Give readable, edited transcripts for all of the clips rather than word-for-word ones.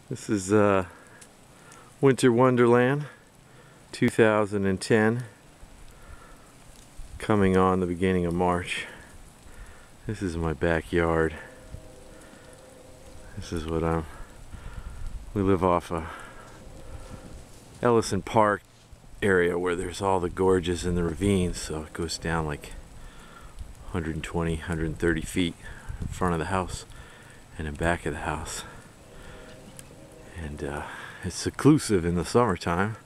This is Winter Wonderland 2010, coming on the beginning of March. This is my backyard. This is what we live off a Ellison Park area where there's all the gorges and the ravines, so it goes down like 120, 130 feet in front of the house and in back of the house. And it's seclusive in the summertime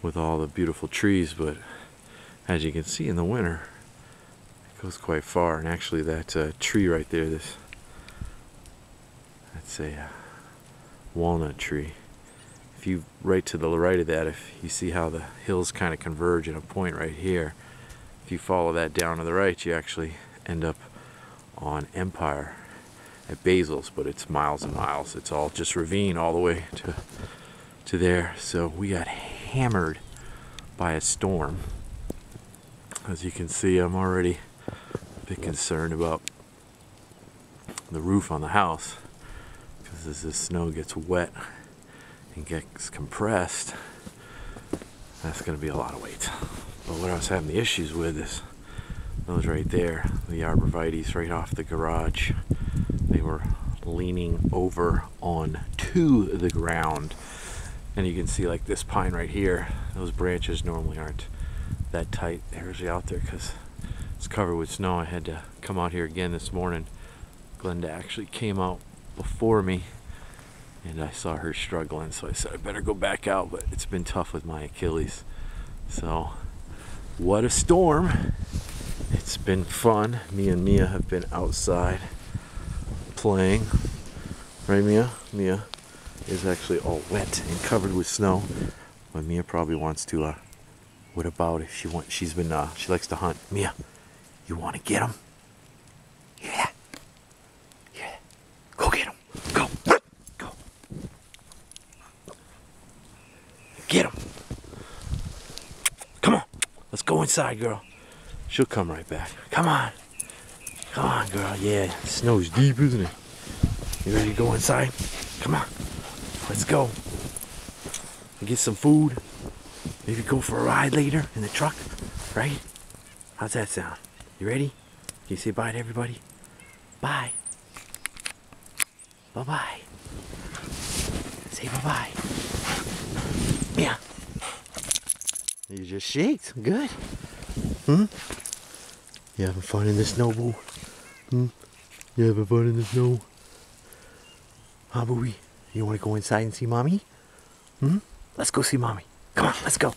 with all the beautiful trees, but as you can see in the winter it goes quite far. And actually that tree right there, that's a walnut tree. If you right to the right of that, if you see how the hills kind of converge at a point right here, if you follow that down to the right, you actually end up on Empire at Basil's, but it's miles and miles. It's all just ravine all the way to there. So we got hammered by a storm. As you can see, I'm already a bit concerned about the roof on the house, because as the snow gets wet and gets compressed, that's going to be a lot of weight. But what I was having the issues with is those right there, the arborvitaes right off the garage. They were leaning over onto the ground, and you can see like this pine right here, those branches normally aren't that tight. They're usually out there because it's covered with snow. I had to come out here again this morning. Glenda actually came out before me and I saw her struggling, so I said I better go back out, but it's been tough with my Achilles. So what a storm. It's been fun. Me and Mia have been outside playing, right Mia? Mia is actually all wet and covered with snow, but Mia probably wants to what about if she likes to hunt. Mia, you want to get him? Yeah. Yeah. Go get him. Go. Go. Get him. Come on. Let's go inside, girl. She'll come right back. Come on. Come on, girl. Yeah, the snow's deep, isn't it? You ready to go inside? Come on. Let's go. Get some food. Maybe go for a ride later in the truck, right? How's that sound? You ready? Can you say bye to everybody? Bye. Bye-bye. Say bye-bye. Yeah. You just shaked. Good. You having fun in the snow, boo? You having fun in the snow? Huh, Booey? You want to go inside and see Mommy? Let's go see Mommy. Come on, let's go.